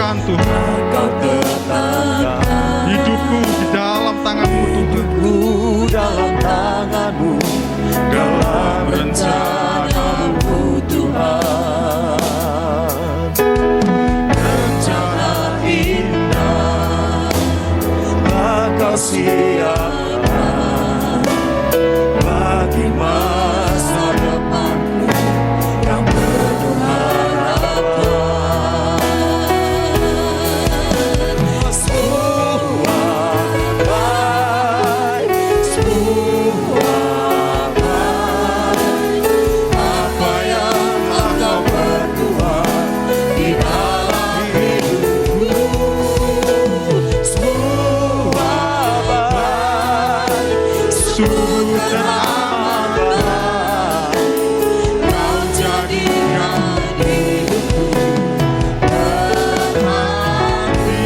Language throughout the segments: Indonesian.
tetapkan Tuhan. Kau tetapkan Hidupku di dalam tangan-Mu Tuhan. hidupku dalam tangan-Mu, dalam rencana-Mu Tuhan. Rencana indah Kau siapkan bagi masa depanku yang penuh harapan. Semua baik, semua baik. Apa yang Kau perbuat di dalam hidupku, semua baik, sungguh teramat baik. Kau jadikan hidupku berarti.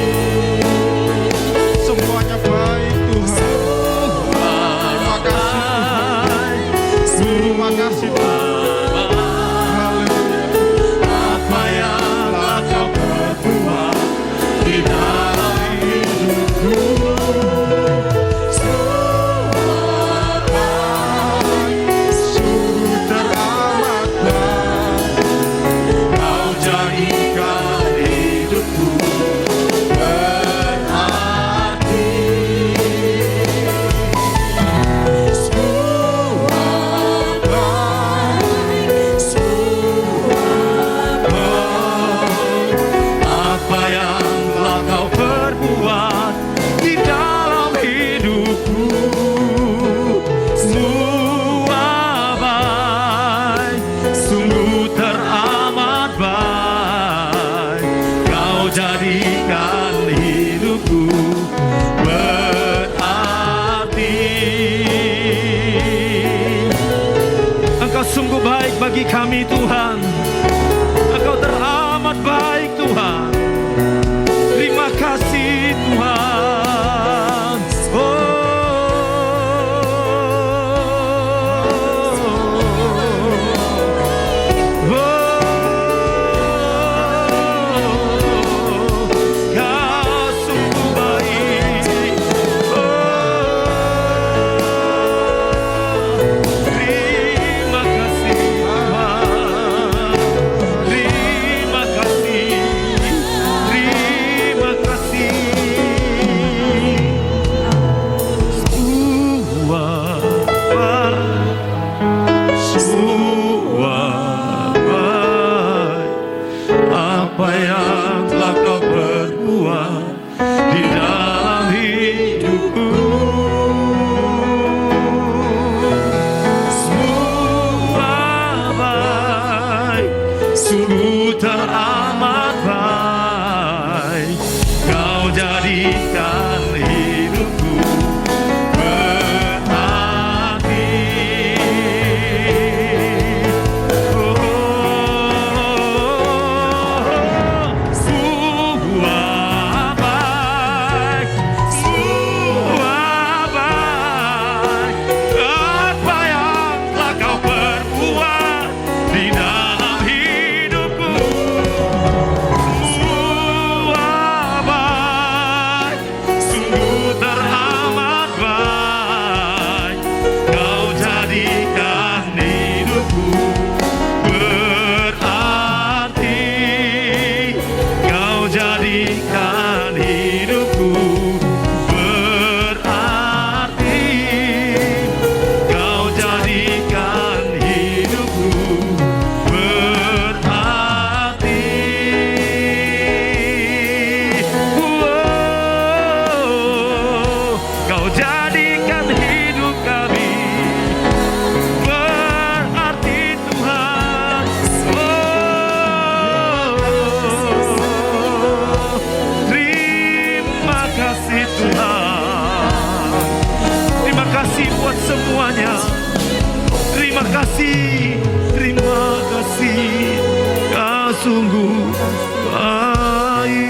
Semuanya baik Tuhan. Terima kasih Tuhan. Haleluya. Apa yang Kau perbuat di dalam hidupku, semua baik, Sungguh teramat baik. Kau jadikan hidupku berarti. Semua baik, semua baik. Apa yang telah Kau perbuat di dalam hidupku, semua baik, sungguh teramat baik. Kau jadikan hidupku berarti. Engkau sungguh baik bagi kami Tuhan. Engkau teramat baik Tuhan. Terima kasih Tuhan. Kau sungguh baik. Terima kasih Tuhan. Terima kasih. Terima kasih. Semua baik. Apa yang telah Kau perbuat di dalam hidupku, semua baik, sungguh teramat baik. Kau jadikan hidupku berarti. Semua baik, semua baik. Apa yang telah Kau perbuat di dalam hidupku, semua baik, sungguh teramat baik. Kau jadikan hidupku berarti. Kau jadikan hidupku berarti. Kau jadikan hidupku berarti. Kau jadikan hidup kami berarti Tuhan. Terima kasih Tuhan. Terima kasih buat semuanya. Terima kasih. Terima kasih. Kau sungguh baik.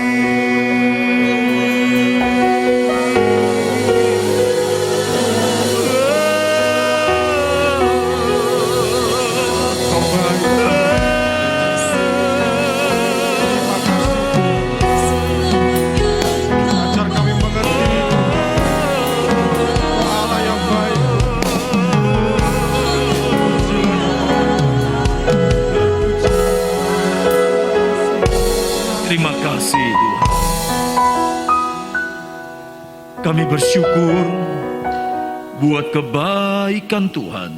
Terima kasih Tuhan. Kami bersyukur buat kebaikan Tuhan,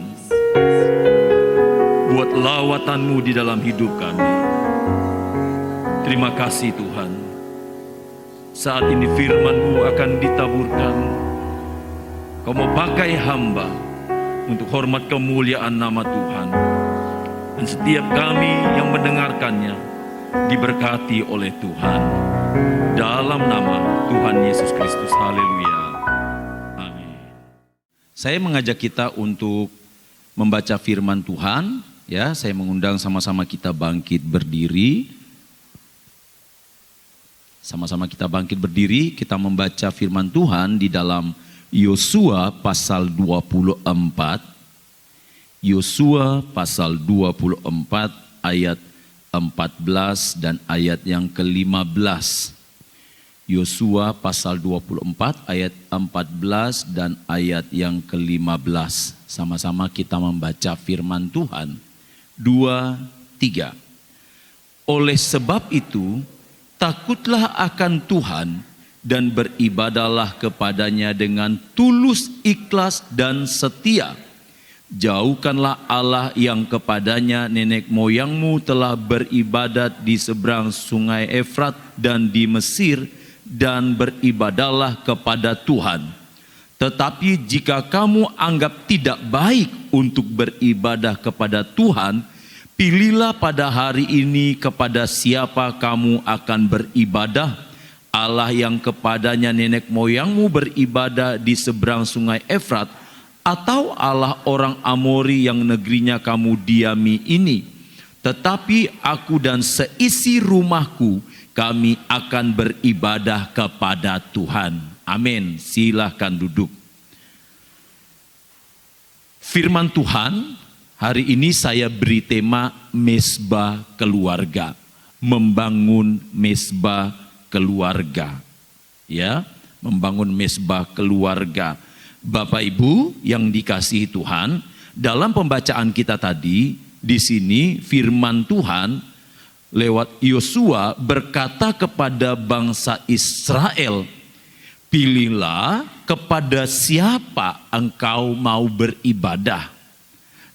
buat lawatan-Mu di dalam hidup kami. Terima kasih Tuhan. Saat ini firman-Mu akan ditaburkan. Kau mau pakai hamba untuk hormat kemuliaan nama Tuhan. Dan setiap kami yang mendengarkannya diberkati oleh Tuhan. Dalam nama Tuhan Yesus Kristus. Haleluya. Amin. Saya mengajak kita untuk membaca firman Tuhan. Ya, saya mengundang sama-sama kita bangkit berdiri. Sama-sama kita bangkit berdiri, kita membaca firman Tuhan di dalam Yosua pasal 24. Yosua pasal 24 ayat 14 dan ayat yang ke-15. Yosua pasal 24 ayat 14 dan ayat yang ke-15. Sama-sama kita membaca firman Tuhan. 2, 3. Oleh sebab itu, takutlah akan Tuhan dan beribadahlah kepadanya dengan tulus, ikhlas dan setia. Jauhkanlah Allah yang kepadanya nenek moyangmu telah beribadat di seberang sungai Efrat dan di Mesir, dan beribadahlah kepada Tuhan. Tetapi jika kamu anggap tidak baik untuk beribadah kepada Tuhan, pilihlah pada hari ini kepada siapa kamu akan beribadah. Allah yang kepadanya nenek moyangmu beribadah di seberang sungai Efrat, atau Allah orang Amori yang negerinya kamu diami ini. Tetapi aku dan seisi rumahku, kami akan beribadah kepada Tuhan. Amin. Silahkan duduk. Firman Tuhan, hari ini saya beri tema mesbah keluarga. Membangun mesbah keluarga. Ya, membangun mesbah keluarga. Bapak Ibu yang dikasihi Tuhan, dalam pembacaan kita tadi, di sini firman Tuhan lewat Yosua berkata kepada bangsa Israel, pilihlah kepada siapa engkau mau beribadah.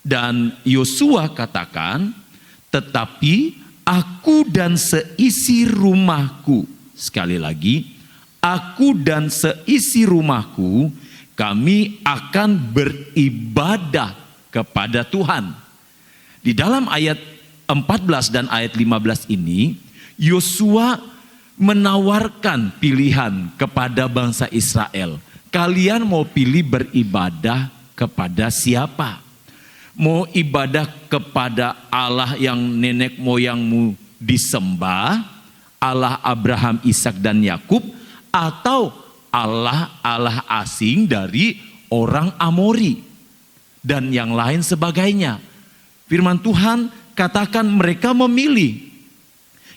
Dan Yosua katakan, tetapi aku dan seisi rumahku, sekali lagi, aku dan seisi rumahku, kami akan beribadah kepada Tuhan. Di dalam ayat 14 dan ayat 15 ini, Yosua menawarkan pilihan kepada bangsa Israel. Kalian mau pilih beribadah kepada siapa? Mau ibadah kepada Allah yang nenek moyangmu disembah, Allah Abraham, Ishak dan Yakub, atau Allah asing dari orang Amori dan yang lain sebagainya. Firman Tuhan katakan mereka memilih.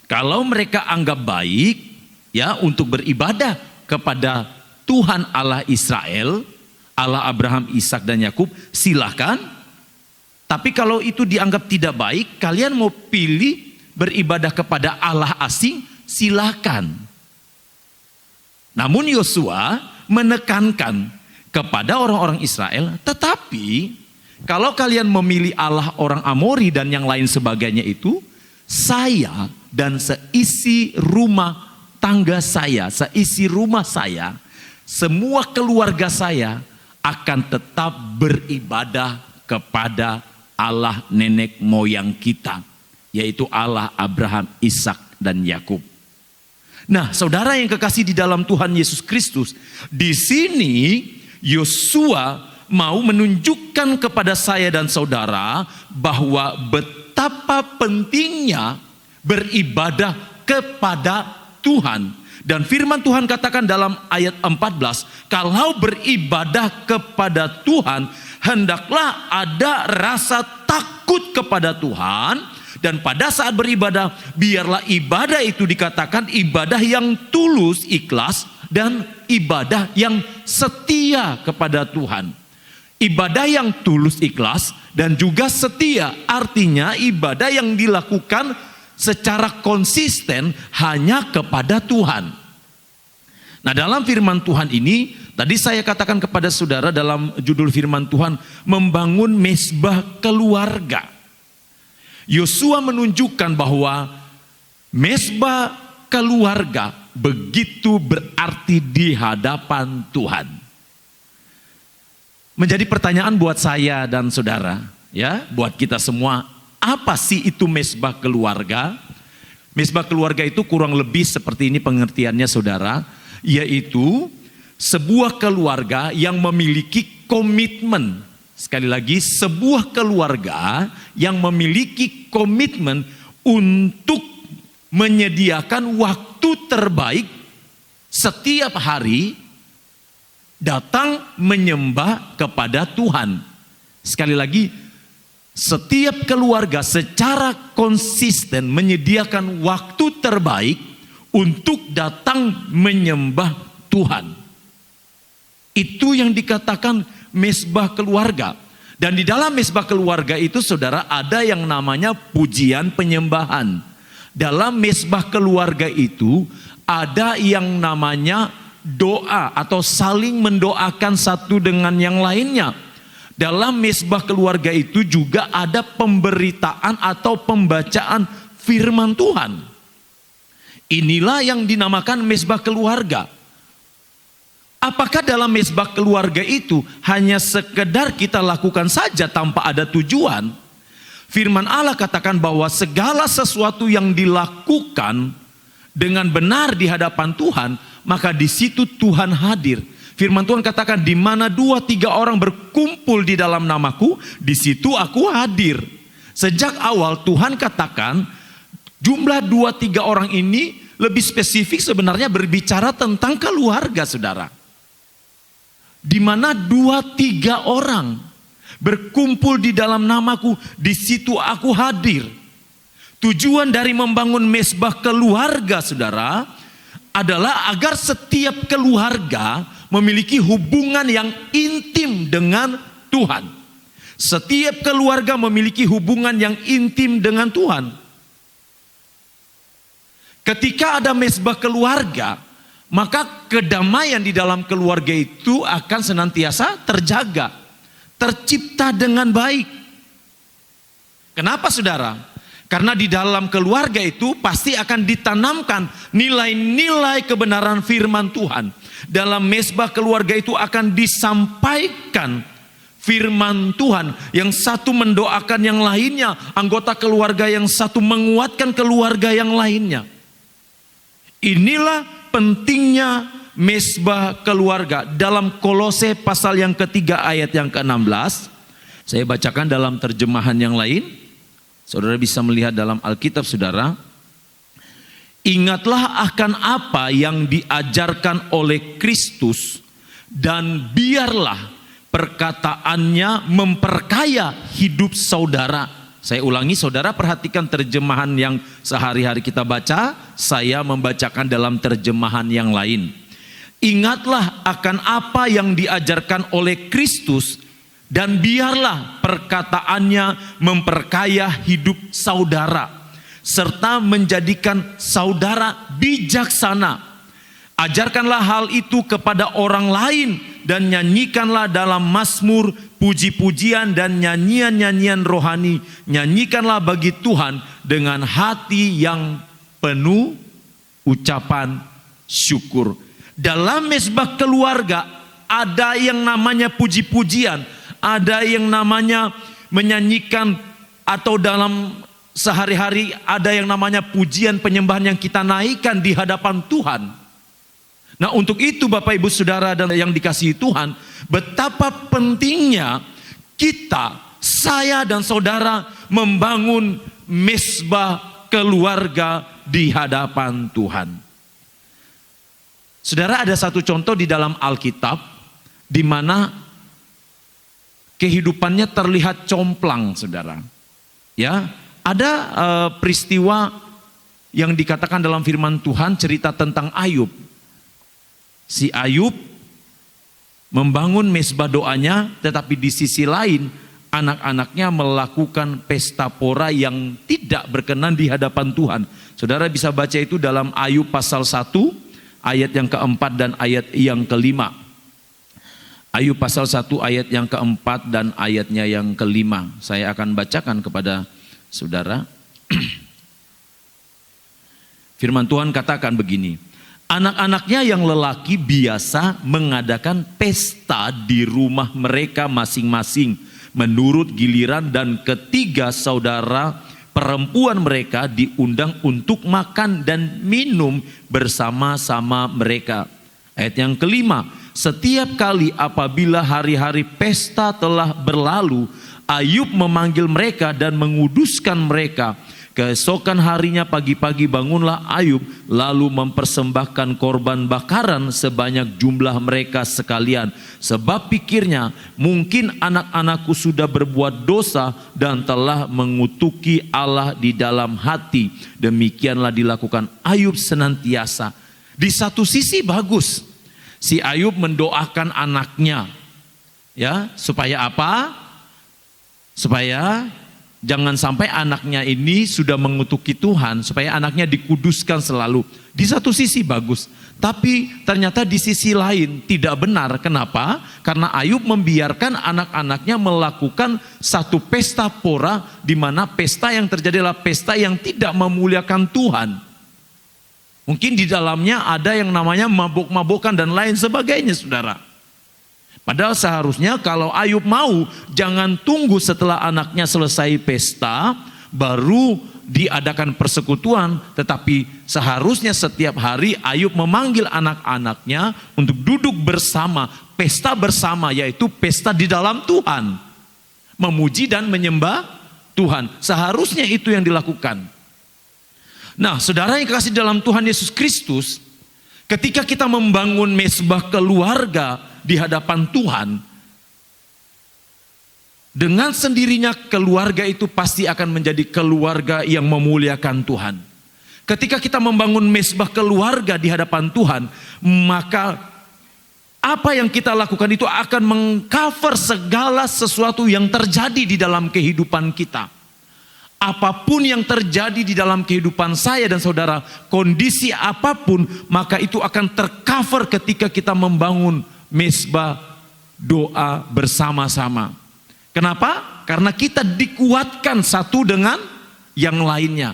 Kalau mereka anggap baik ya untuk beribadah kepada Tuhan Allah Israel, Allah Abraham, Ishak dan Yakub, silahkan. Tapi kalau itu dianggap tidak baik, kalian mau pilih beribadah kepada Allah asing, silahkan. Namun Yosua menekankan kepada orang-orang Israel, tetapi kalau kalian memilih Allah orang Amori dan yang lain sebagainya itu, saya dan seisi rumah tangga saya, seisi rumah saya, semua keluarga saya akan tetap beribadah kepada Allah nenek moyang kita, yaitu Allah Abraham, Ishak dan Yakub. Nah, saudara yang kekasih di dalam Tuhan Yesus Kristus, di sini Yosua mau menunjukkan kepada saya dan saudara bahwa betapa pentingnya beribadah kepada Tuhan. Dan firman Tuhan katakan dalam ayat 14, kalau beribadah kepada Tuhan, hendaklah ada rasa takut kepada Tuhan. Dan pada saat beribadah, biarlah ibadah itu dikatakan ibadah yang tulus, ikhlas, dan ibadah yang setia kepada Tuhan. Ibadah yang tulus, ikhlas, dan juga setia, artinya ibadah yang dilakukan secara konsisten hanya kepada Tuhan. Nah, dalam firman Tuhan ini, tadi saya katakan kepada saudara dalam judul firman Tuhan, membangun mezbah keluarga. Yosua menunjukkan bahwa mezbah keluarga begitu berarti di hadapan Tuhan. Menjadi pertanyaan buat saya dan saudara, ya, buat kita semua, apa sih itu mezbah keluarga? Mezbah keluarga itu kurang lebih seperti ini pengertiannya saudara, yaitu sebuah keluarga yang memiliki komitmen. Sekali lagi, sebuah keluarga yang memiliki komitmen untuk menyediakan waktu terbaik setiap hari datang menyembah kepada Tuhan. Sekali lagi, setiap keluarga secara konsisten menyediakan waktu terbaik untuk datang menyembah Tuhan. Itu yang dikatakan mezbah keluarga. Dan di dalam mezbah keluarga itu saudara ada yang namanya pujian penyembahan. Dalam mezbah keluarga itu ada yang namanya doa atau saling mendoakan satu dengan yang lainnya. Dalam mezbah keluarga itu juga ada pemberitaan atau pembacaan firman Tuhan. Inilah yang dinamakan mezbah keluarga. Apakah dalam mezbah keluarga itu hanya sekedar kita lakukan saja tanpa ada tujuan? Firman Allah katakan bahwa segala sesuatu yang dilakukan dengan benar di hadapan Tuhan, maka di situ Tuhan hadir. Firman Tuhan katakan, di mana 2-3 orang berkumpul di dalam namaku, di situ aku hadir. Sejak awal Tuhan katakan, jumlah 2-3 orang ini lebih spesifik sebenarnya berbicara tentang keluarga saudara. Di mana 2-3 orang berkumpul di dalam namaku, di situ aku hadir. Tujuan dari membangun mezbah keluarga saudara adalah agar setiap keluarga memiliki hubungan yang intim dengan Tuhan. Setiap keluarga memiliki hubungan yang intim dengan Tuhan. Ketika ada mezbah keluarga, maka kedamaian di dalam keluarga itu akan senantiasa terjaga, tercipta dengan baik. Kenapa saudara? Karena di dalam keluarga itu pasti akan ditanamkan nilai-nilai kebenaran firman Tuhan. Dalam mezbah keluarga itu akan disampaikan firman Tuhan. Yang satu mendoakan yang lainnya, anggota keluarga yang satu menguatkan keluarga yang lainnya. Inilah pentingnya mezbah keluarga. Dalam Kolose pasal yang ketiga ayat yang ke-16, saya bacakan dalam terjemahan yang lain. Saudara bisa melihat dalam Alkitab saudara. Ingatlah akan apa yang diajarkan oleh Kristus dan biarlah perkataannya memperkaya hidup saudara. Saya ulangi, saudara perhatikan terjemahan yang sehari-hari kita baca, saya membacakan dalam terjemahan yang lain. Ingatlah akan apa yang diajarkan oleh Kristus dan biarlah perkataannya memperkaya hidup saudara, serta menjadikan saudara bijaksana. Ajarkanlah hal itu kepada orang lain dan nyanyikanlah dalam mazmur, puji-pujian dan nyanyian-nyanyian rohani. Nyanyikanlah bagi Tuhan dengan hati yang penuh ucapan syukur. Dalam mezbah keluarga ada yang namanya puji-pujian, ada yang namanya menyanyikan, atau dalam sehari-hari ada yang namanya pujian penyembahan yang kita naikkan di hadapan Tuhan. Nah, untuk itu Bapak Ibu Saudara dan yang dikasihi Tuhan, betapa pentingnya kita, saya dan saudara membangun mezbah keluarga di hadapan Tuhan. Saudara, ada satu contoh di dalam Alkitab di mana kehidupannya terlihat complang, saudara. Ya, ada peristiwa yang dikatakan dalam firman Tuhan, cerita tentang Ayub. Si Ayub membangun mezbah doanya, tetapi di sisi lain anak-anaknya melakukan pesta pora yang tidak berkenan di hadapan Tuhan. Saudara bisa baca itu dalam Ayub pasal 1 ayat yang keempat dan ayat yang kelima. Ayub pasal 1 ayat yang keempat dan ayatnya yang kelima. Saya akan bacakan kepada saudara. Firman Tuhan katakan begini. Anak-anaknya yang lelaki biasa mengadakan pesta di rumah mereka masing-masing menurut giliran, dan ketiga saudara perempuan mereka diundang untuk makan dan minum bersama-sama mereka. Ayat yang kelima, setiap kali apabila hari-hari pesta telah berlalu, Ayub memanggil mereka dan menguduskan mereka. Keesokan harinya pagi-pagi bangunlah Ayub lalu mempersembahkan korban bakaran sebanyak jumlah mereka sekalian. Sebab pikirnya, mungkin anak-anakku sudah berbuat dosa dan telah mengutuki Allah di dalam hati. Demikianlah dilakukan Ayub senantiasa. Di satu sisi bagus, si Ayub mendoakan anaknya, ya, supaya apa? Supaya jangan sampai anaknya ini sudah mengutuki Tuhan, supaya anaknya dikuduskan selalu. Di satu sisi bagus, tapi ternyata di sisi lain tidak benar. Kenapa? Karena Ayub membiarkan anak-anaknya melakukan satu pesta pora, di mana pesta yang terjadi adalah pesta yang tidak memuliakan Tuhan. Mungkin di dalamnya ada yang namanya mabuk-mabukan dan lain sebagainya, saudara. Padahal seharusnya kalau Ayub mau, jangan tunggu setelah anaknya selesai pesta baru diadakan persekutuan, tetapi seharusnya setiap hari Ayub memanggil anak-anaknya untuk duduk bersama, pesta bersama, yaitu pesta di dalam Tuhan, memuji dan menyembah Tuhan. Seharusnya itu yang dilakukan. Nah, saudara yang kasih dalam Tuhan Yesus Kristus, ketika kita membangun mezbah keluarga di hadapan Tuhan, dengan sendirinya keluarga itu pasti akan menjadi keluarga yang memuliakan Tuhan. Ketika kita membangun mezbah keluarga di hadapan Tuhan, maka apa yang kita lakukan itu akan mengcover segala sesuatu yang terjadi di dalam kehidupan kita. Apapun yang terjadi di dalam kehidupan saya dan saudara, kondisi apapun, maka itu akan tercover ketika kita membangun mezbah doa bersama-sama. Kenapa? Karena kita dikuatkan satu dengan yang lainnya.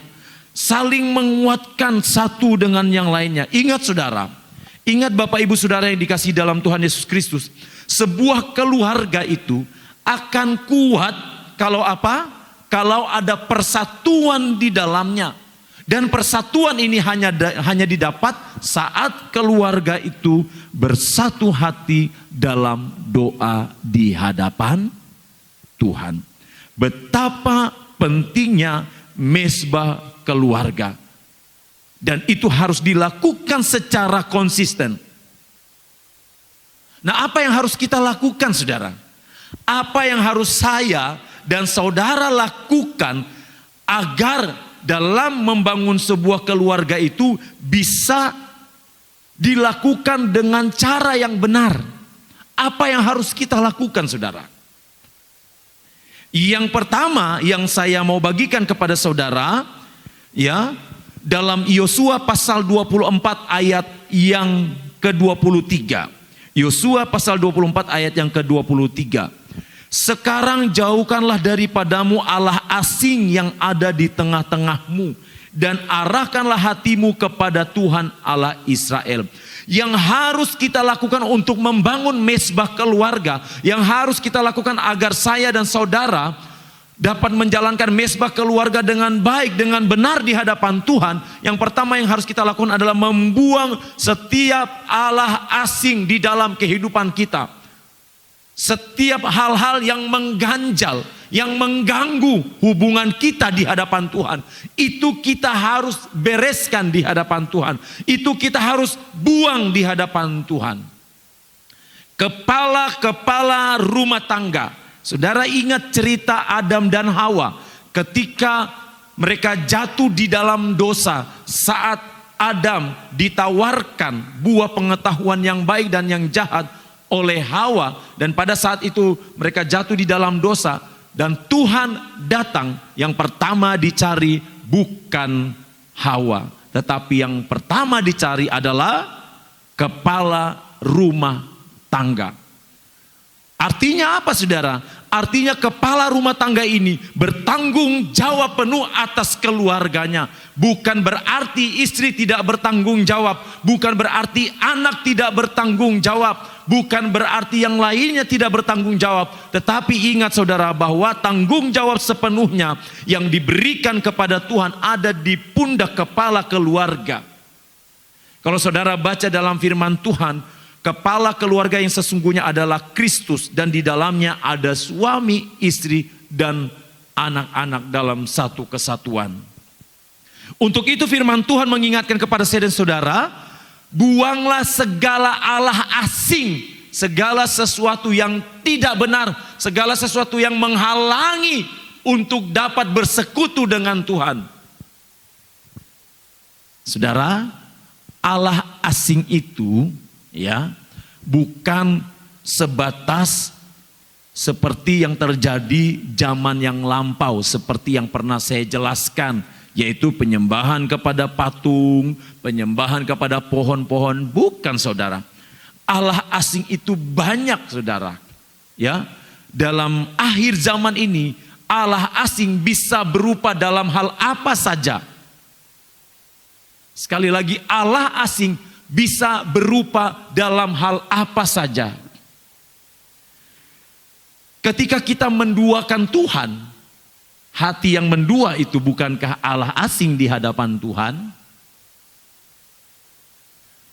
Saling menguatkan satu dengan yang lainnya. Ingat saudara, ingat Bapak Ibu Saudara yang dikasihi dalam Tuhan Yesus Kristus, sebuah keluarga itu akan kuat kalau apa? Kalau ada persatuan di dalamnya. Dan persatuan ini hanya didapat saat keluarga itu bersatu hati dalam doa di hadapan Tuhan. Betapa pentingnya mezbah keluarga. Dan itu harus dilakukan secara konsisten. Nah, apa yang harus kita lakukan, saudara? Apa yang harus saya dan saudara lakukan agar dalam membangun sebuah keluarga itu bisa dilakukan dengan cara yang benar? Apa yang harus kita lakukan, saudara? Yang pertama yang saya mau bagikan kepada saudara, ya, dalam Yosua pasal 24 ayat yang ke-23. Yosua pasal 24 ayat yang ke-23. Sekarang jauhkanlah daripadamu Allah asing yang ada di tengah-tengahmu, dan arahkanlah hatimu kepada Tuhan Allah Israel. Yang harus kita lakukan untuk membangun mezbah keluarga, yang harus kita lakukan agar saya dan saudara dapat menjalankan mezbah keluarga dengan baik, dengan benar di hadapan Tuhan, yang pertama yang harus kita lakukan adalah membuang setiap Allah asing di dalam kehidupan kita. Setiap hal-hal yang mengganjal, yang mengganggu hubungan kita di hadapan Tuhan, itu kita harus bereskan di hadapan Tuhan. Itu kita harus buang di hadapan Tuhan. Kepala-kepala rumah tangga. Saudara ingat cerita Adam dan Hawa ketika mereka jatuh di dalam dosa, saat Adam ditawarkan buah pengetahuan yang baik dan yang jahat oleh Hawa, dan pada saat itu mereka jatuh di dalam dosa. Dan Tuhan datang, yang pertama dicari bukan Hawa, tetapi yang pertama dicari adalah kepala rumah tangga. Artinya apa, saudara? Artinya kepala rumah tangga ini bertanggung jawab penuh atas keluarganya. Bukan berarti istri tidak bertanggung jawab, bukan berarti anak tidak bertanggung jawab, bukan berarti yang lainnya tidak bertanggung jawab. Tetapi ingat saudara, bahwa tanggung jawab sepenuhnya yang diberikan kepada Tuhan ada di pundak kepala keluarga. Kalau saudara baca dalam firman Tuhan, kepala keluarga yang sesungguhnya adalah Kristus, dan di dalamnya ada suami, istri, dan anak-anak dalam satu kesatuan. Untuk itu firman Tuhan mengingatkan kepada saya dan saudara, buanglah segala Allah asing, segala sesuatu yang tidak benar, segala sesuatu yang menghalangi untuk dapat bersekutu dengan Tuhan. Saudara, Allah asing itu ya bukan sebatas seperti yang terjadi zaman yang lampau, seperti yang pernah saya jelaskan, yaitu penyembahan kepada patung, penyembahan kepada pohon-pohon. Bukan, saudara. Allah asing itu banyak, saudara. Ya, dalam akhir zaman ini Allah asing bisa berupa dalam hal apa saja. Sekali lagi, Allah asing bisa berupa dalam hal apa saja. Ketika kita menduakan Tuhan, hati yang mendua itu bukankah Allah asing di hadapan Tuhan?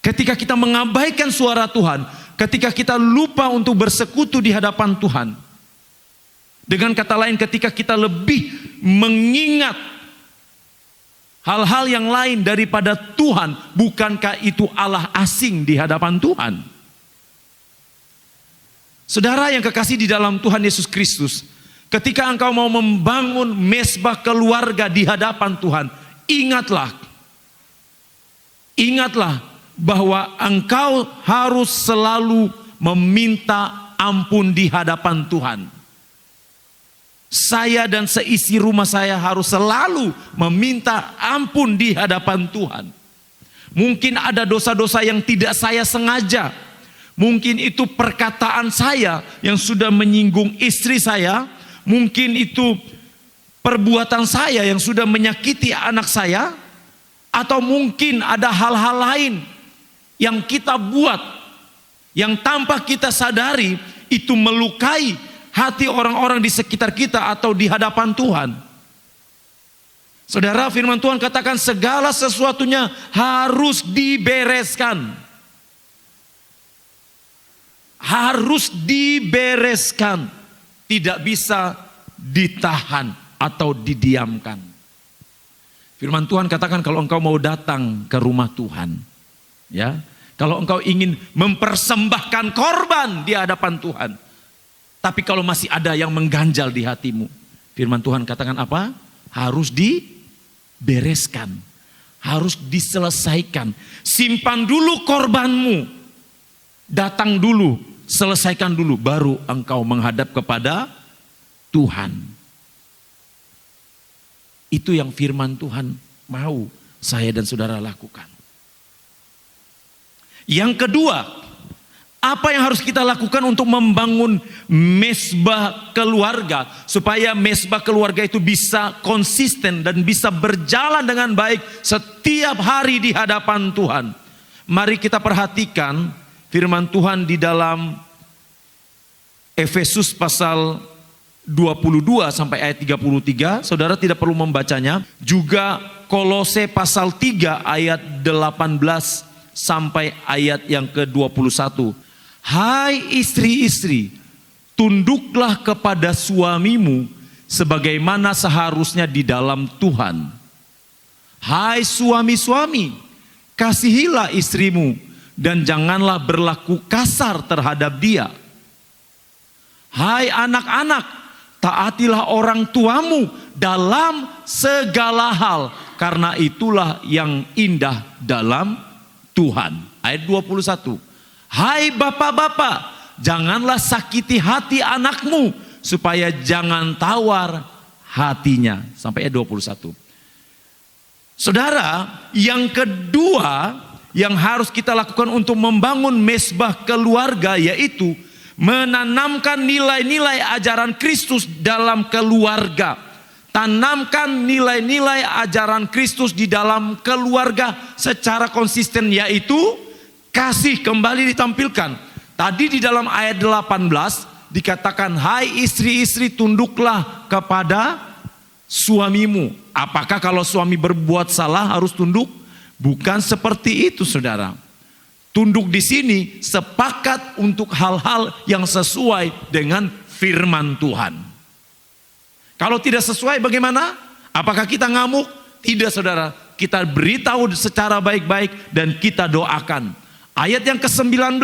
Ketika kita mengabaikan suara Tuhan, ketika kita lupa untuk bersekutu di hadapan Tuhan, dengan kata lain, ketika kita lebih mengingat hal-hal yang lain daripada Tuhan, bukankah itu Allah asing di hadapan Tuhan? Saudara yang kekasih di dalam Tuhan Yesus Kristus, ketika engkau mau membangun mezbah keluarga di hadapan Tuhan, ingatlah bahwa engkau harus selalu meminta ampun di hadapan Tuhan. Saya dan seisi rumah saya harus selalu meminta ampun di hadapan Tuhan. Mungkin ada dosa-dosa yang tidak saya sengaja. Mungkin itu perkataan saya yang sudah menyinggung istri saya. Mungkin itu perbuatan saya yang sudah menyakiti anak saya. Atau mungkin ada hal-hal lain yang kita buat, yang tanpa kita sadari itu melukai hati orang-orang di sekitar kita atau di hadapan Tuhan. Saudara, firman Tuhan katakan segala sesuatunya harus dibereskan. Harus dibereskan. Tidak bisa ditahan atau didiamkan. Firman Tuhan katakan kalau engkau mau datang ke rumah Tuhan, ya, kalau engkau ingin mempersembahkan korban di hadapan Tuhan, tapi kalau masih ada yang mengganjal di hatimu, firman Tuhan katakan apa? Harus dibereskan, harus diselesaikan. Simpan dulu korbanmu, datang dulu, selesaikan dulu, baru engkau menghadap kepada Tuhan. Itu yang firman Tuhan mau saya dan saudara lakukan. Yang kedua, apa yang harus kita lakukan untuk membangun mezbah keluarga, supaya mezbah keluarga itu bisa konsisten dan bisa berjalan dengan baik setiap hari di hadapan Tuhan. Mari kita perhatikan firman Tuhan di dalam Efesus pasal 22 sampai ayat 33. Saudara tidak perlu membacanya. Juga Kolose pasal 3 ayat 18 sampai ayat yang ke-21. Hai istri-istri, tunduklah kepada suamimu sebagaimana seharusnya di dalam Tuhan. Hai suami-suami, kasihilah istrimu dan janganlah berlaku kasar terhadap dia. Hai anak-anak, taatilah orang tuamu dalam segala hal, karena itulah yang indah dalam Tuhan. Ayat 21. Hai bapak-bapak, janganlah sakiti hati anakmu supaya jangan tawar hatinya. Sampai ayat 21. Saudara, yang kedua yang harus kita lakukan untuk membangun mesbah keluarga yaitu menanamkan nilai-nilai ajaran Kristus dalam keluarga. Tanamkan nilai-nilai ajaran Kristus di dalam keluarga secara konsisten, yaitu kasih kembali ditampilkan. Tadi di dalam ayat 18 dikatakan, hai istri-istri tunduklah kepada suamimu. Apakah kalau suami berbuat salah harus tunduk? Bukan seperti itu, saudara. Tunduk di sini sepakat untuk hal-hal yang sesuai dengan firman Tuhan. Kalau tidak sesuai bagaimana? Apakah kita ngamuk? Tidak, saudara. Kita beritahu secara baik-baik dan kita doakan. Ayat yang ke-19.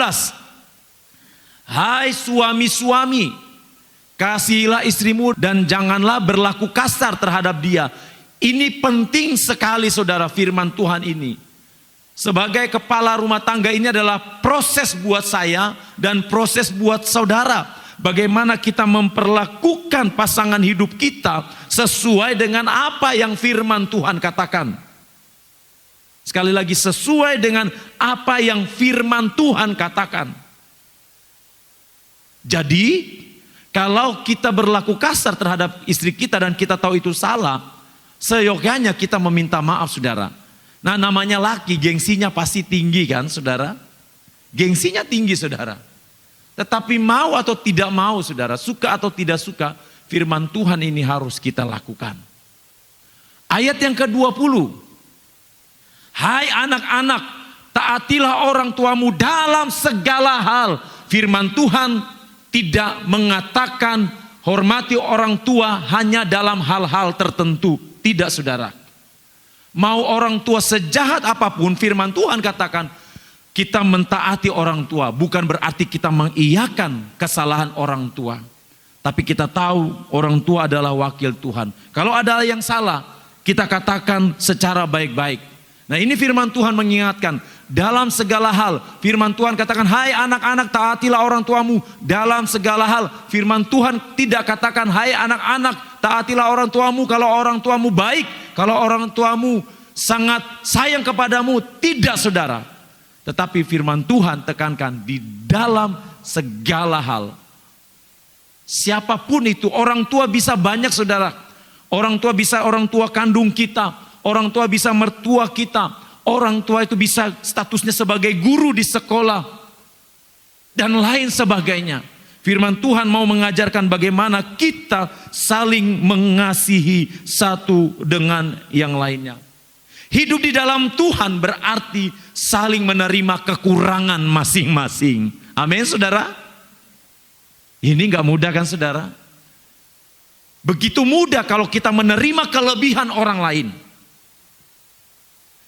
Hai suami-suami, kasihilah istrimu dan janganlah berlaku kasar terhadap dia. Ini penting sekali, saudara, firman Tuhan ini. Sebagai kepala rumah tangga ini adalah proses buat saya dan proses buat saudara. Bagaimana kita memperlakukan pasangan hidup kita sesuai dengan apa yang firman Tuhan katakan. Sekali lagi, sesuai dengan apa yang firman Tuhan katakan. Jadi, kalau kita berlaku kasar terhadap istri kita dan kita tahu itu salah, seyogyanya kita meminta maaf, saudara. Nah, namanya laki, gengsinya pasti tinggi kan, saudara? Gengsinya tinggi, saudara. Tetapi mau atau tidak mau, saudara, suka atau tidak suka, firman Tuhan ini harus kita lakukan. Ayat yang ke-20. Hai anak-anak, taatilah orang tuamu dalam segala hal. Firman Tuhan tidak mengatakan hormati orang tua hanya dalam hal-hal tertentu. Tidak, saudara. Mau orang tua sejahat apapun, firman Tuhan katakan kita mentaati orang tua. Bukan berarti kita mengiyakan kesalahan orang tua. Tapi kita tahu orang tua adalah wakil Tuhan. Kalau ada yang salah, kita katakan secara baik-baik. Nah, ini firman Tuhan mengingatkan. Dalam segala hal, firman Tuhan katakan, hai anak-anak taatilah orang tuamu. Dalam segala hal, firman Tuhan tidak katakan, hai anak-anak taatilah orang tuamu kalau orang tuamu baik. Kalau orang tuamu sangat sayang kepadamu. Tidak, saudara. Tetapi firman Tuhan tekankan di dalam segala hal. Siapapun itu, orang tua bisa banyak, saudara. Orang tua bisa orang tua kandung kita. Orang tua bisa mertua kita. Orang tua itu bisa statusnya sebagai guru di sekolah. Dan lain sebagainya. Firman Tuhan mau mengajarkan bagaimana kita saling mengasihi satu dengan yang lainnya. Hidup di dalam Tuhan berarti saling menerima kekurangan masing-masing. Amin, saudara. Ini gak mudah kan, saudara? Begitu mudah kalau kita menerima kelebihan orang lain.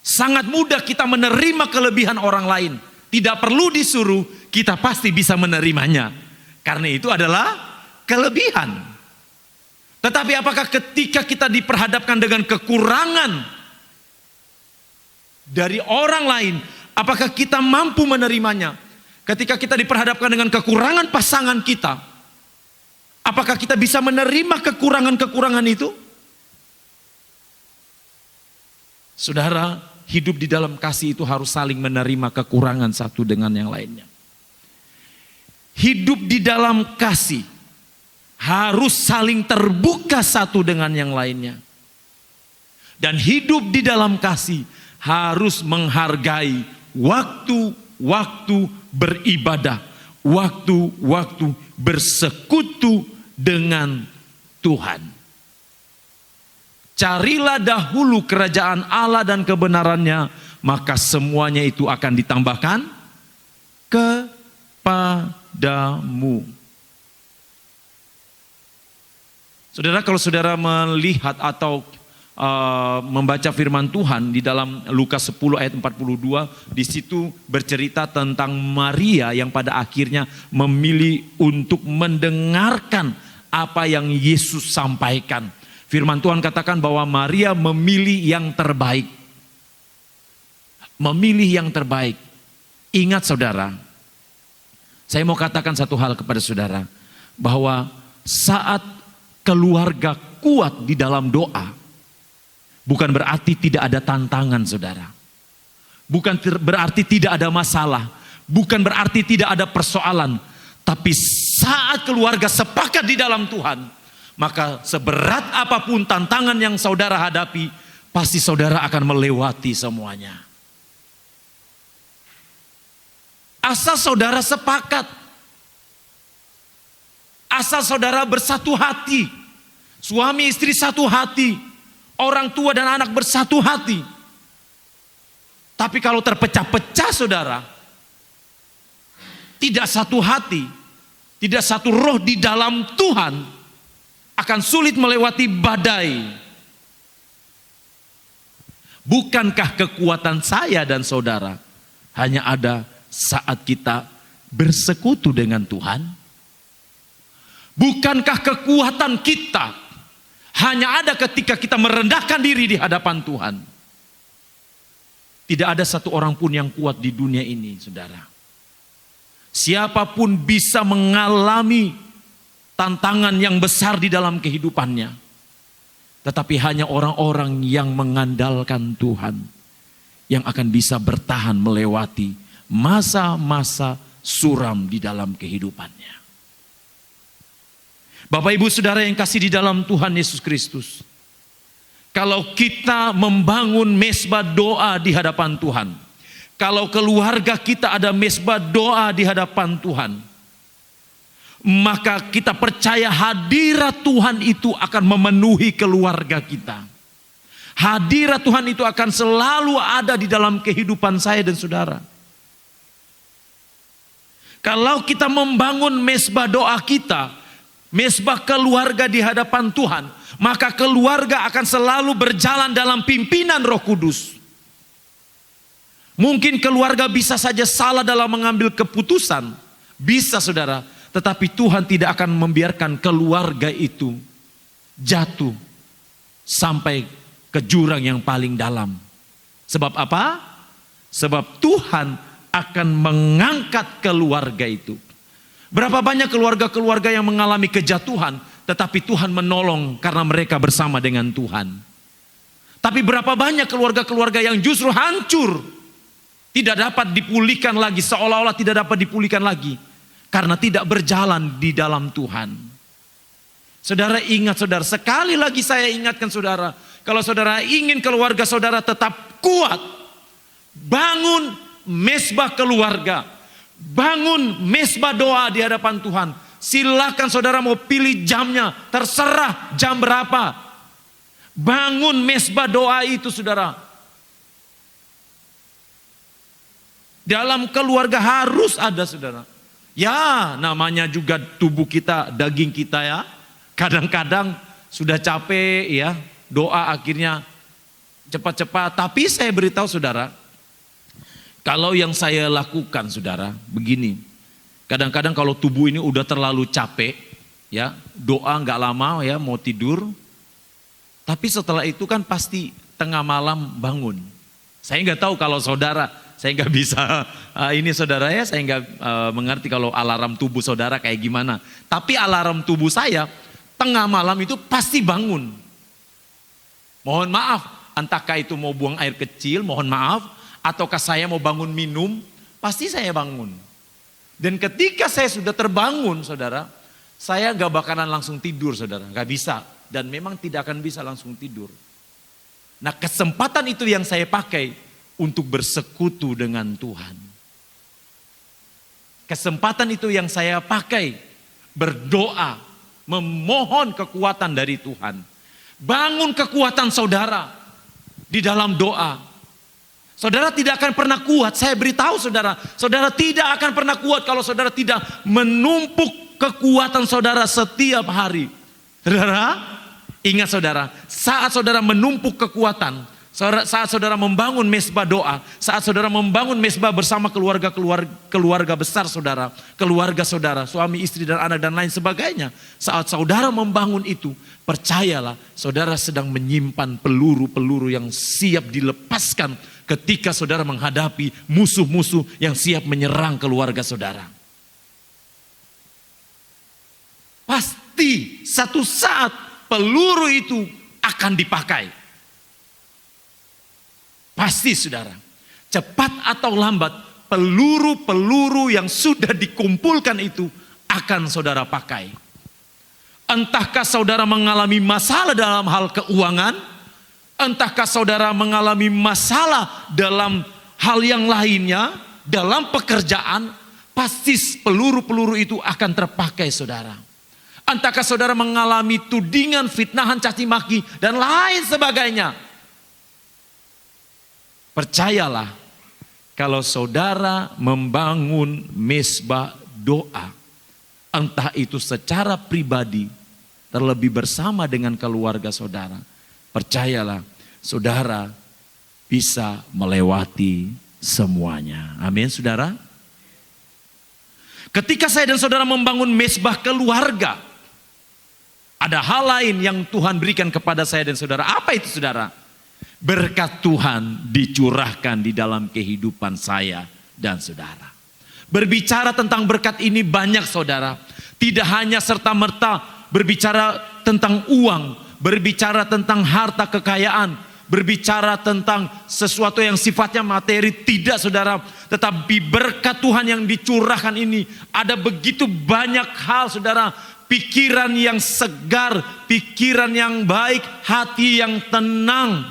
Sangat mudah kita menerima kelebihan orang lain. Tidak perlu disuruh, kita pasti bisa menerimanya. Karena itu adalah kelebihan. Tetapi apakah ketika kita diperhadapkan dengan kekurangan dari orang lain, apakah kita mampu menerimanya? Ketika kita diperhadapkan dengan kekurangan pasangan kita, apakah kita bisa menerima kekurangan-kekurangan itu? Saudara, hidup di dalam kasih itu harus saling menerima kekurangan satu dengan yang lainnya. Hidup di dalam kasih harus saling terbuka satu dengan yang lainnya. Dan hidup di dalam kasih harus menghargai waktu-waktu beribadah, waktu-waktu bersekutu dengan Tuhan. Carilah dahulu kerajaan Allah dan kebenarannya, maka semuanya itu akan ditambahkan kepadamu. Saudara, kalau saudara melihat atau membaca firman Tuhan di dalam Lukas 10 ayat 42, di situ bercerita tentang Maria yang pada akhirnya memilih untuk mendengarkan apa yang Yesus sampaikan. Firman Tuhan katakan bahwa Maria memilih yang terbaik. Memilih yang terbaik. Ingat, saudara, saya mau katakan satu hal kepada saudara, bahwa saat keluarga kuat di dalam doa, bukan berarti tidak ada tantangan, saudara. Bukan berarti tidak ada masalah. Bukan berarti tidak ada persoalan. Tapi saat keluarga sepakat di dalam Tuhan, maka seberat apapun tantangan yang saudara hadapi, pasti saudara akan melewati semuanya. Asal saudara sepakat. Asal saudara bersatu hati. Suami istri satu hati. Orang tua dan anak bersatu hati. Tapi kalau terpecah-pecah saudara, tidak satu hati, tidak satu roh di dalam Tuhan, akan sulit melewati badai. Bukankah kekuatan saya dan saudara hanya ada saat kita bersekutu dengan Tuhan? Bukankah kekuatan kita hanya ada ketika kita merendahkan diri di hadapan Tuhan? Tidak ada satu orang pun yang kuat di dunia ini, saudara. Siapapun bisa mengalami tantangan yang besar di dalam kehidupannya. Tetapi hanya orang-orang yang mengandalkan Tuhan yang akan bisa bertahan melewati masa-masa suram di dalam kehidupannya. Bapak Ibu Saudara yang kasih di dalam Tuhan Yesus Kristus, kalau kita membangun mezbah doa di hadapan Tuhan, kalau keluarga kita ada mezbah doa di hadapan Tuhan, maka kita percaya hadirat Tuhan itu akan memenuhi keluarga kita. Hadirat Tuhan itu akan selalu ada di dalam kehidupan saya dan saudara. Kalau kita membangun mezbah doa kita, mezbah keluarga di hadapan Tuhan, maka keluarga akan selalu berjalan dalam pimpinan Roh Kudus. Mungkin keluarga bisa saja salah dalam mengambil keputusan, bisa saudara, tetapi Tuhan tidak akan membiarkan keluarga itu jatuh sampai ke jurang yang paling dalam. Sebab apa? Sebab Tuhan akan mengangkat keluarga itu. Berapa banyak keluarga-keluarga yang mengalami kejatuhan, tetapi Tuhan menolong karena mereka bersama dengan Tuhan. Tapi berapa banyak keluarga-keluarga yang justru hancur, tidak dapat dipulihkan lagi, seolah-olah tidak dapat dipulihkan lagi, karena tidak berjalan di dalam Tuhan. Saudara ingat saudara, sekali lagi saya ingatkan saudara, kalau saudara ingin keluarga saudara tetap kuat, bangun mezbah keluarga, bangun mezbah doa di hadapan Tuhan. Silakan saudara mau pilih jamnya, terserah jam berapa. Bangun mezbah doa itu saudara. Dalam keluarga harus ada saudara. Ya namanya juga tubuh kita, daging kita ya. Kadang-kadang sudah capek ya, doa akhirnya cepat-cepat. Tapi saya beritahu saudara, kalau yang saya lakukan saudara, begini. Kadang-kadang kalau tubuh ini udah terlalu capek, ya doa nggak lama ya mau tidur. Tapi setelah itu kan pasti tengah malam bangun. Saya nggak tahu kalau saudara, saya nggak bisa ini saudara ya, saya nggak mengerti kalau alarm tubuh saudara kayak gimana. Tapi alarm tubuh saya tengah malam itu pasti bangun. Mohon maaf, entahkah itu mau buang air kecil, mohon maaf, ataukah saya mau bangun minum, pasti saya bangun. Dan ketika saya sudah terbangun saudara, saya gak bakalan langsung tidur saudara, gak bisa. Dan memang tidak akan bisa langsung tidur. Nah kesempatan itu yang saya pakai untuk bersekutu dengan Tuhan. Kesempatan itu yang saya pakai berdoa, memohon kekuatan dari Tuhan. Bangun kekuatan saudara di dalam doa. Saudara tidak akan pernah kuat, saya beritahu saudara, saudara tidak akan pernah kuat kalau saudara tidak menumpuk kekuatan saudara setiap hari. Saudara, ingat saudara, saat saudara menumpuk kekuatan, saat saudara membangun mezbah doa, saat saudara membangun mezbah bersama keluarga besar saudara, keluarga saudara, suami, istri, dan anak, dan lain sebagainya. Saat saudara membangun itu, percayalah saudara sedang menyimpan peluru-peluru yang siap dilepaskan ketika saudara menghadapi musuh-musuh yang siap menyerang keluarga saudara. pasti satu saat peluru itu akan dipakai. Pasti saudara, cepat atau lambat peluru-peluru yang sudah dikumpulkan itu akan saudara pakai. Entahkah saudara mengalami masalah dalam hal keuangan, entahkah saudara mengalami masalah dalam hal yang lainnya, dalam pekerjaan, pasti peluru-peluru itu akan terpakai saudara. Entahkah saudara mengalami tudingan, fitnahan, caci maki, dan lain sebagainya. Percayalah, kalau saudara membangun mezbah doa, entah itu secara pribadi, terlebih bersama dengan keluarga saudara, percayalah, saudara bisa melewati semuanya. Amin, saudara. Ketika saya dan saudara membangun mezbah keluarga, ada hal lain yang Tuhan berikan kepada saya dan saudara. Apa itu saudara? Berkat Tuhan dicurahkan di dalam kehidupan saya dan saudara. Berbicara tentang berkat ini banyak saudara. Tidak hanya serta-merta berbicara tentang uang, berbicara tentang harta kekayaan, berbicara tentang sesuatu yang sifatnya materi, tidak saudara. Tetapi berkat Tuhan yang dicurahkan ini ada begitu banyak hal saudara. Pikiran yang segar, pikiran yang baik, hati yang tenang,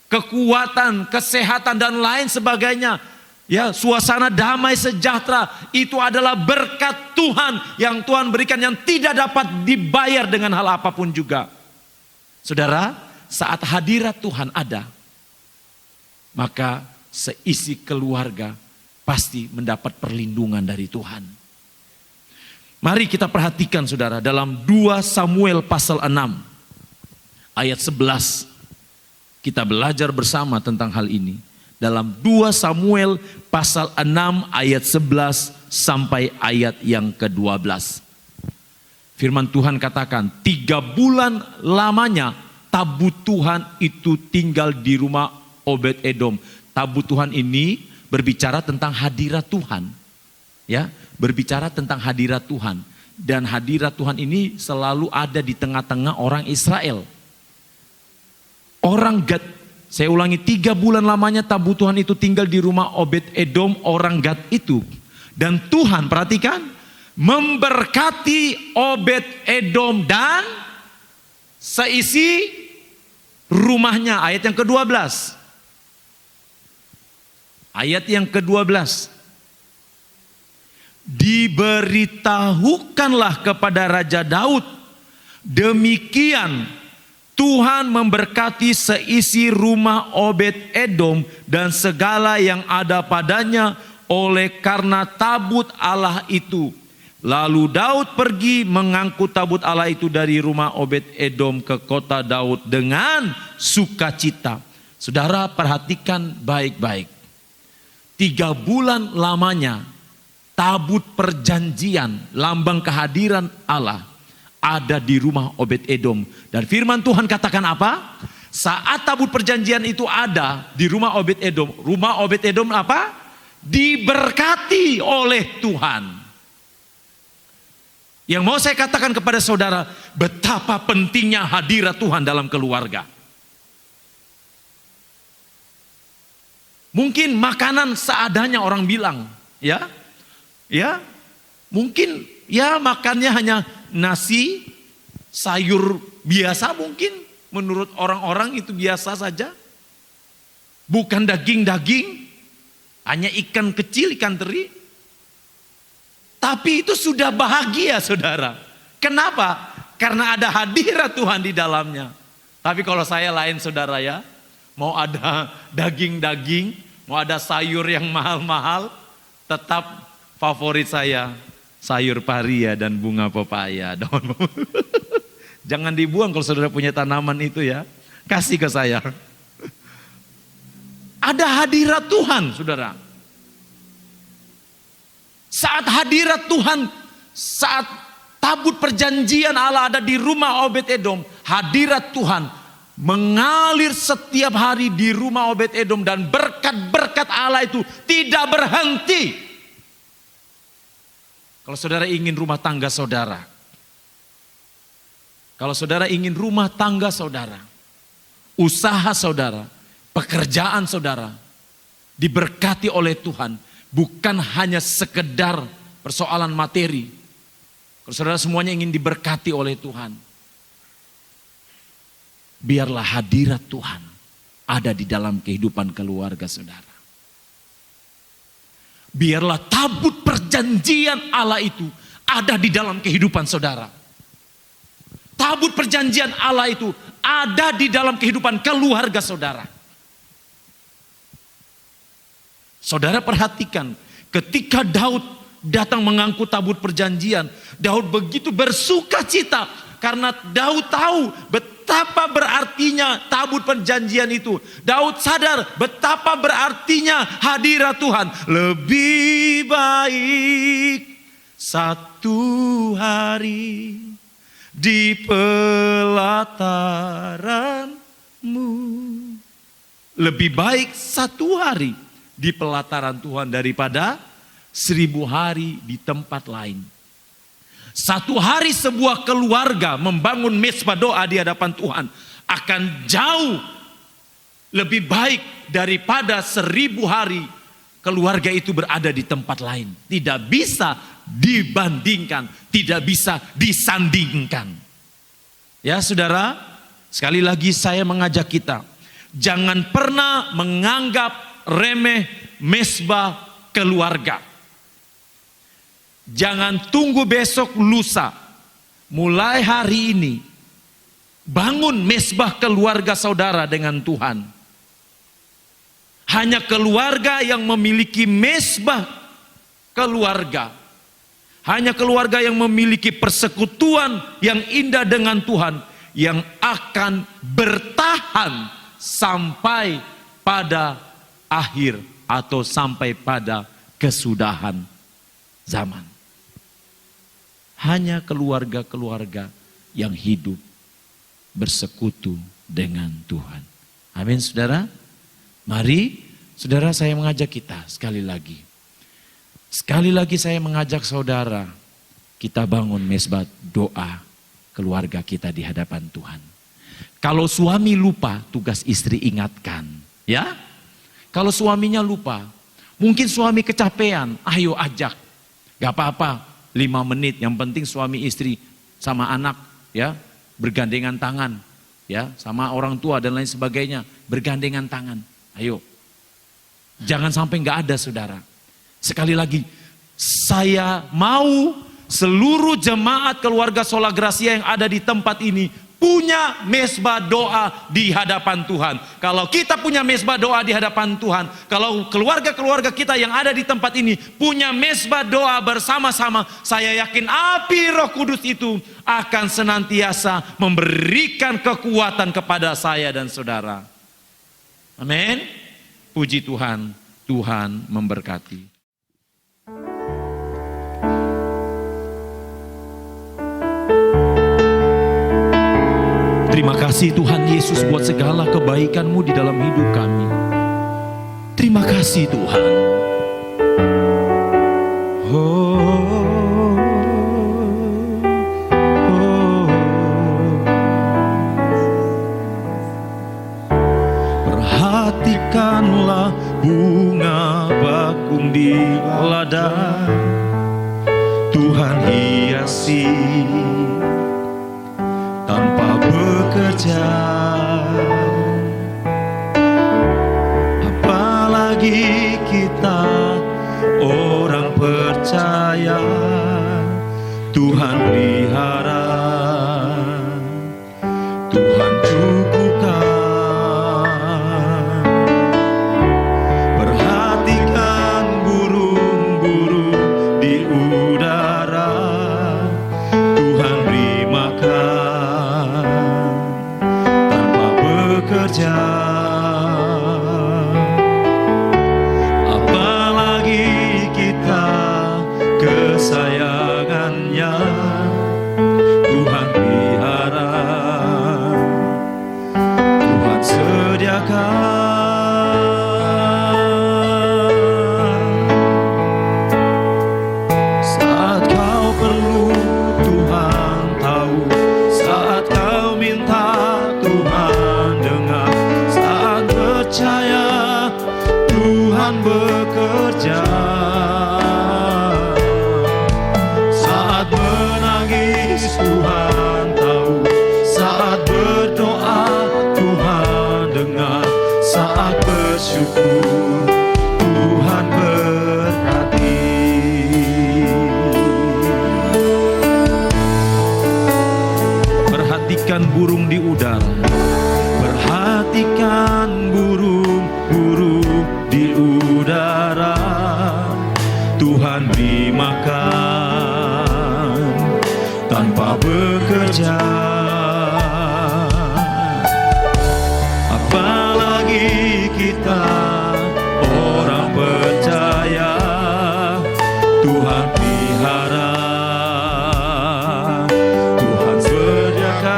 kekuatan, kesehatan dan lain sebagainya. Ya, suasana damai sejahtera itu adalah berkat Tuhan yang Tuhan berikan, yang tidak dapat dibayar dengan hal apapun juga. Saudara, saat hadirat Tuhan ada, maka seisi keluarga pasti mendapat perlindungan dari Tuhan. Mari kita perhatikan saudara, dalam 2 Samuel pasal 6 ayat 11. Kita belajar bersama tentang hal ini. Dalam 2 Samuel pasal 6 ayat 11 sampai ayat yang ke-12. Firman Tuhan katakan, 3 bulan lamanya tabut Tuhan itu tinggal di rumah Obed-Edom. Tabut Tuhan ini berbicara tentang hadirat Tuhan. Ya, berbicara tentang hadirat Tuhan. Dan hadirat Tuhan ini selalu ada di tengah-tengah orang Israel. Orang Gad, saya ulangi, 3 bulan lamanya tabut Tuhan itu tinggal di rumah Obed-Edom orang Gad itu. Dan Tuhan, perhatikan, memberkati Obed-Edom dan seisi rumahnya. Ayat yang ke-12. Ayat yang ke-12. Diberitahukanlah kepada Raja Daud, demikian Tuhan memberkati seisi rumah Obed-Edom dan segala yang ada padanya oleh karena tabut Allah itu. Lalu Daud pergi mengangkut tabut Allah itu dari rumah Obed-Edom ke kota Daud dengan sukacita. Saudara perhatikan baik-baik. 3 bulan lamanya tabut perjanjian, lambang kehadiran Allah, ada di rumah Obed-Edom. Dan firman Tuhan katakan apa? Saat tabut perjanjian itu ada di rumah Obed-Edom apa? Diberkati oleh Tuhan. Yang mau saya katakan kepada saudara, betapa pentingnya hadirat Tuhan dalam keluarga. Mungkin makanan seadanya orang bilang, ya, mungkin ya makannya hanya nasi, sayur biasa mungkin menurut orang-orang itu biasa saja. Bukan daging-daging, hanya ikan kecil, ikan teri. Tapi itu sudah bahagia saudara. Kenapa? Karena ada hadirat Tuhan di dalamnya. Tapi kalau saya lain saudara ya, mau ada daging-daging, mau ada sayur yang mahal-mahal, tetap favorit saya sayur paria dan bunga pepaya. Jangan dibuang kalau saudara punya tanaman itu ya. Kasih ke saya. Ada hadirat Tuhan saudara. Saat hadirat Tuhan, saat tabut perjanjian Allah ada di rumah Obed-Edom, hadirat Tuhan mengalir setiap hari di rumah Obed-Edom dan berkat-berkat Allah itu tidak berhenti. Kalau saudara ingin rumah tangga saudara Kalau saudara ingin rumah tangga saudara, usaha saudara, pekerjaan saudara diberkati oleh Tuhan, bukan hanya sekedar persoalan materi. Kalau saudara semuanya ingin diberkati oleh Tuhan, biarlah hadirat Tuhan ada di dalam kehidupan keluarga saudara. Biarlah tabut perjanjian Allah itu ada di dalam kehidupan saudara. Tabut perjanjian Allah itu ada di dalam kehidupan keluarga saudara. Saudara perhatikan, ketika Daud datang mengangkut tabut perjanjian, Daud begitu bersuka cita karena Daud tahu betapa berartinya tabut perjanjian itu. Daud sadar betapa berartinya hadirat Tuhan. Lebih baik satu hari di pelataranmu. Lebih baik satu hari di pelataran Tuhan daripada 1000 hari di tempat lain. Satu hari sebuah keluarga membangun mezbah doa di hadapan Tuhan akan jauh lebih baik daripada 1000 hari keluarga itu berada di tempat lain. Tidak bisa dibandingkan, tidak bisa disandingkan. Ya saudara, sekali lagi saya mengajak kita, jangan pernah menganggap remeh mezbah keluarga. Jangan tunggu besok lusa. Mulai hari ini bangun mezbah keluarga saudara dengan Tuhan. Hanya keluarga yang memiliki mezbah keluarga, hanya keluarga yang memiliki persekutuan yang indah dengan Tuhan yang akan bertahan sampai pada akhir atau sampai pada kesudahan zaman. Hanya keluarga-keluarga yang hidup bersekutu dengan Tuhan. Amin saudara. Mari saudara, saya mengajak kita sekali lagi. Sekali lagi saya mengajak saudara, kita bangun mezbah doa keluarga kita di hadapan Tuhan. Kalau suami lupa, tugas istri ingatkan. Ya, kalau suaminya lupa, mungkin suami kecapean, ayo ajak. Gak apa-apa. 5 menit, yang penting suami istri sama anak ya bergandengan tangan ya, sama orang tua dan lain sebagainya bergandengan tangan. Ayo, jangan sampai nggak ada saudara. Sekali lagi, saya mau seluruh jemaat keluarga Sola Gracia yang ada di tempat ini punya mezbah doa di hadapan Tuhan. Kalau kita punya mezbah doa di hadapan Tuhan, kalau keluarga-keluarga kita yang ada di tempat ini punya mezbah doa bersama-sama, saya yakin api Roh Kudus itu akan senantiasa memberikan kekuatan kepada saya dan saudara. Amin. Puji Tuhan, Tuhan memberkati. Terima kasih Tuhan Yesus buat segala kebaikan-Mu di dalam hidup kami. Terima kasih Tuhan. Perhatikanlah bunga bakung di ladang, Tuhan hiasi tanpa bekerja. Apalagi kita orang percaya, Tuhan pelihara, Tuhan cukupkan. Perhatikan burung-burung di udara, Tuhan beri makan tanpa bekerja. Apalagi kita kesayangannya, bekerja, saat menangis Tuhan tahu, saat berdoa Tuhan dengar, saat bersyukur Tuhan berkati. Perhatikan burung di udara, perhatikan burung-burung di udara. Tuhan beri makan tanpa bekerja. Apalagi kita orang percaya, Tuhan pelihara, Tuhan sediakan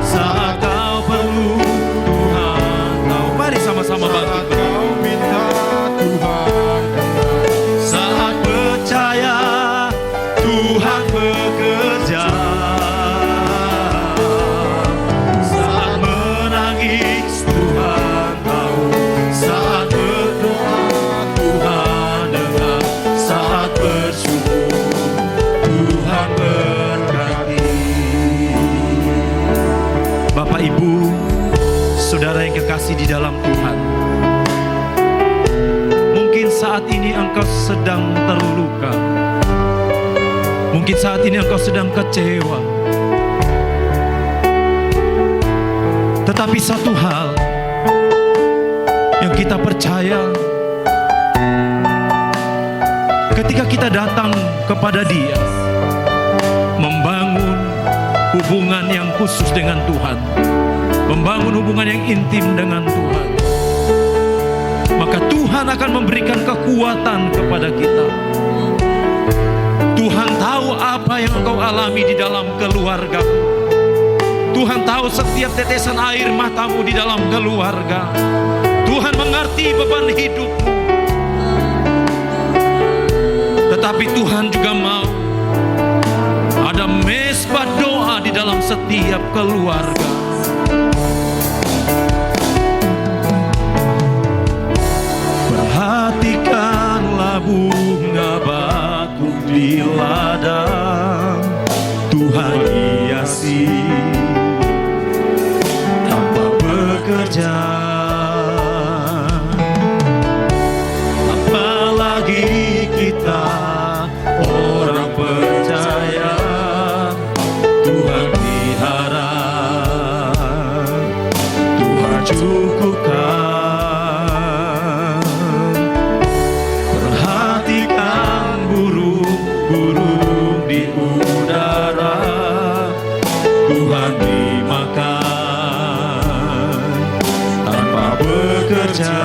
saat kau perlu. Tuhan tahu. Mari sama-sama bangkit. Kau minta Tuhan, Saat percaya Tuhan bekerja, saat menangis Tuhan tahu, saat berdoa Tuhan dengar, saat bersyukur Tuhan berkati. Bapak Ibu, saudara yang kekasih di dalam Tuhan, mungkin saat ini engkau sedang terluka, mungkin saat ini engkau sedang kecewa. Tetapi satu hal yang kita percaya, ketika kita datang kepada Dia, membangun hubungan yang khusus dengan Tuhan, membangun hubungan yang intim dengan Tuhan, maka Tuhan akan memberikan kekuatan kepada kita. Tuhan tahu apa yang engkau alami di dalam keluarga. Tuhan tahu setiap tetesan air matamu di dalam keluarga. Tuhan mengerti beban hidupmu. Tetapi Tuhan juga mau ada mezbah doa di dalam setiap keluarga. Perhatikanlah bunga bakung di ladang, Tuhan hiasi tanpa bekerja. Apalagi kita orang percaya, Tuhan pelihara, Tuhan cukupkan. Perhatikan burung-burung di udara, Tuhan beri makan tanpa bekerja.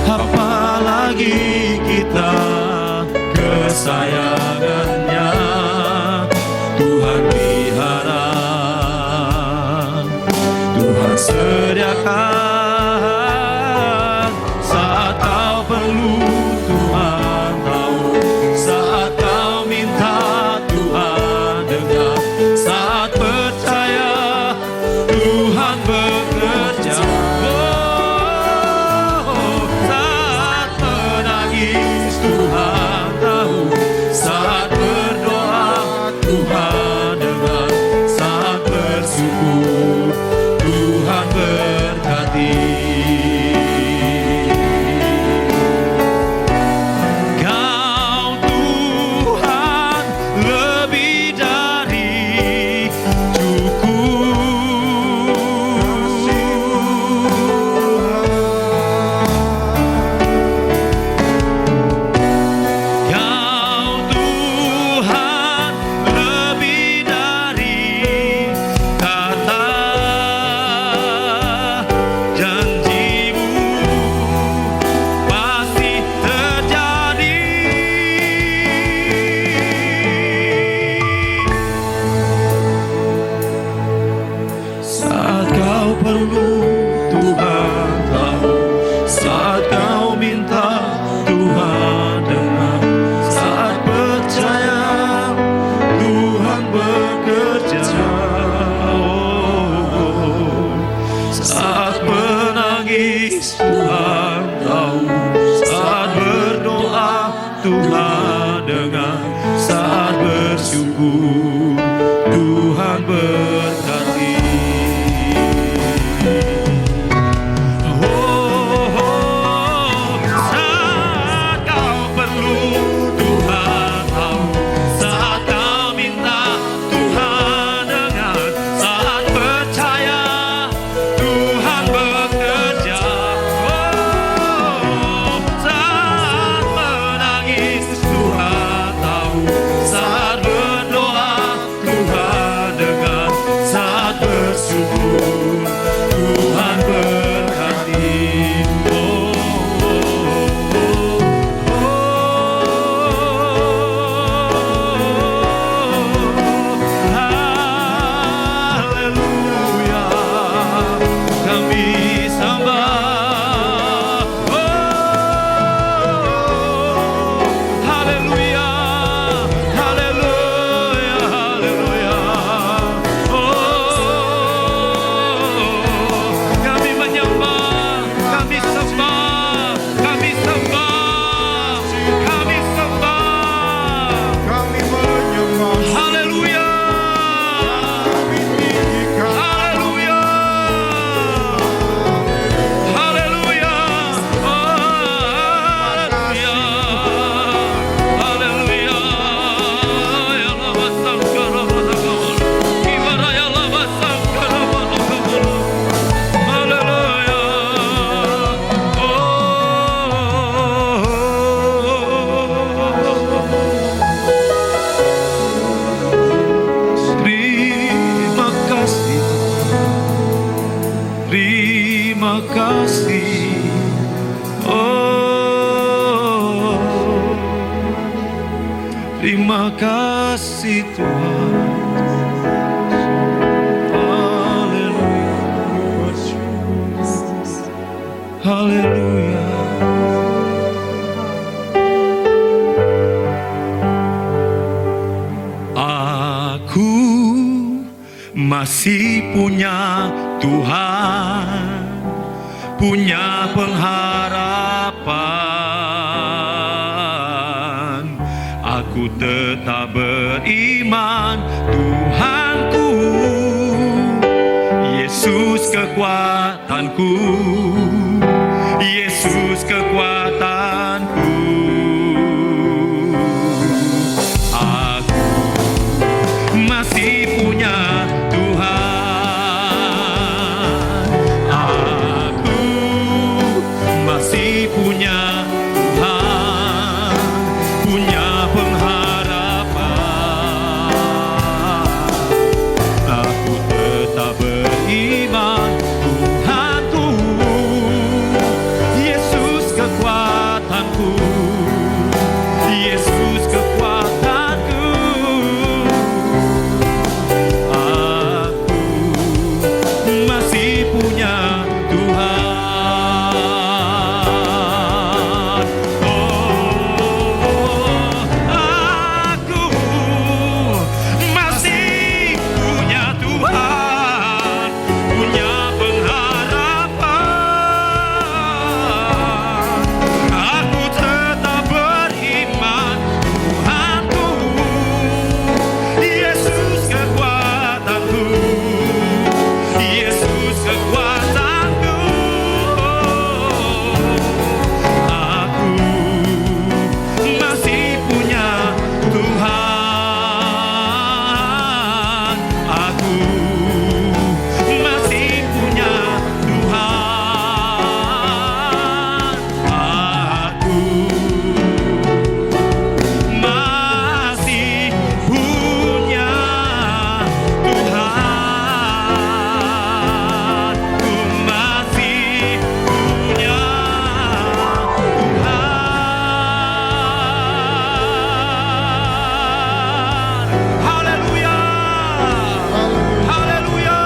Apalagi kita kesayangannya, Tuhan pelihara, Tuhan sediakan saat kau perlu. Tuhan tahu saat kau minta, Tuhan dengar, saat percaya Tuhan bekerja. Saat menangis Tuhan tahu, saat menangis, Tuhan tahu. Saat berdoa, Tuhan dengar. Saat bersyukur, Tuhan berkati. Saat kau perlu, Tuhan tahu. Saat kau minta, Tuhan dengar. Saat percaya, Tuhan bekerja. Saat menangis, Tuhan tahu. Saat berdoa, Tuhan dengar. Saat bersyukur, Tuhan berkati. Haleluya, kami sembah. Haleluya, haleluya, haleluya. Kami menyembah, kami sembah, kami sembah, kami sembah. Kami menyembah, Haleluya, kami tinggikan. haleluya, haleluya, haleluya, haleluya. Ya Allah, sangkara manakawal, gimana ya Allah, sangkara manakawal. Haleluya. Terima kasih, terima kasih. Oh, terima kasih Tuhan. Haleluya, haleluya. Aku masih punya Tuhan, punya pengharapan. Aku tetap beriman, Tuhanku, Yesus kekuatanku, Yesus kekuatanku. Aku masih punya Tuhan. Aku masih punya Tuhan, punya pengharapan. Aku tetap beriman, Tuhanku, Yesus kekuatanku, Yesus kekuatanku. Aku masih punya Tuhan. Oh, aku masih punya Tuhan, punya pengharapan. Aku tetap beriman, Tuhanku, Yesus kekuatanku, Yesus kekuatanku. Aku masih punya Tuhan. Aku masih punya Tuhan. Aku masih punya Tuhan. Ku masih punya Tuhan. Haleluya, haleluya,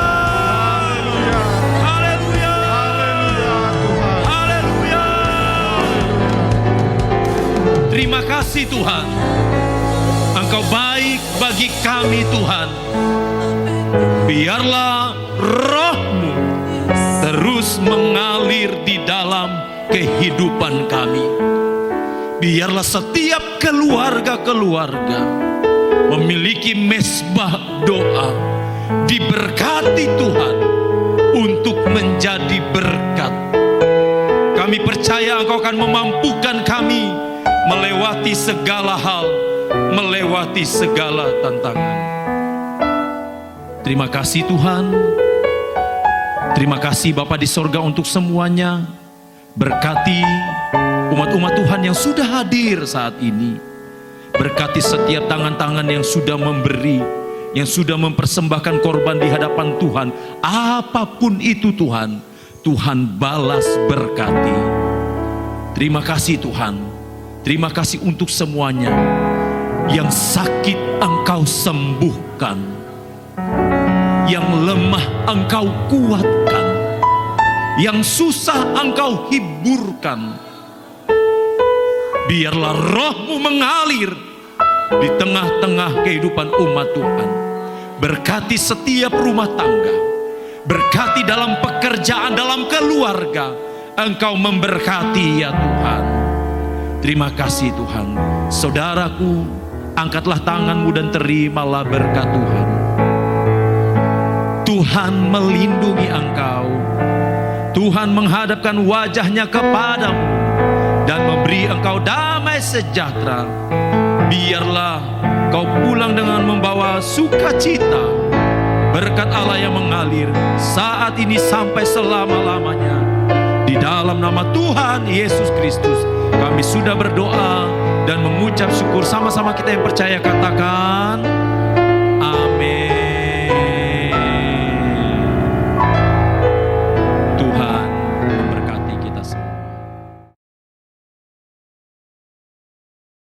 haleluya, haleluya. Terima kasih Tuhan, Engkau baik bagi kami Tuhan. Biarlah roh-Mu terus mengalir di dalam kehidupan kami. Biarlah setiap keluarga-keluarga memiliki mezbah doa, diberkati Tuhan untuk menjadi berkat. Kami percaya Engkau akan memampukan kami melewati segala hal, melewati segala tantangan. Terima kasih Tuhan. Terima kasih Bapa di sorga untuk semuanya. Berkati umat-umat Tuhan yang sudah hadir saat ini. Berkati setiap tangan-tangan yang sudah memberi, yang sudah mempersembahkan korban di hadapan Tuhan. Apapun itu Tuhan, Tuhan balas berkati. Terima kasih Tuhan. Terima kasih untuk semuanya. Yang sakit Engkau sembuhkan, yang lemah Engkau kuatkan, yang susah Engkau hiburkan. Biarlah roh-Mu mengalir di tengah-tengah kehidupan umat Tuhan. Berkati setiap rumah tangga, berkati dalam pekerjaan, dalam keluarga. Engkau memberkati ya Tuhan. Terima kasih Tuhan. Saudaraku, angkatlah tanganmu dan terimalah berkat Tuhan. Tuhan melindungi engkau. Tuhan menghadapkan wajahnya kepadamu dan memberi engkau damai sejahtera. Biarlah kau pulang dengan membawa sukacita. Berkat Allah yang mengalir saat ini sampai selama-lamanya. Di dalam nama Tuhan Yesus Kristus kami sudah berdoa dan mengucap syukur. Sama-sama kita yang percaya katakan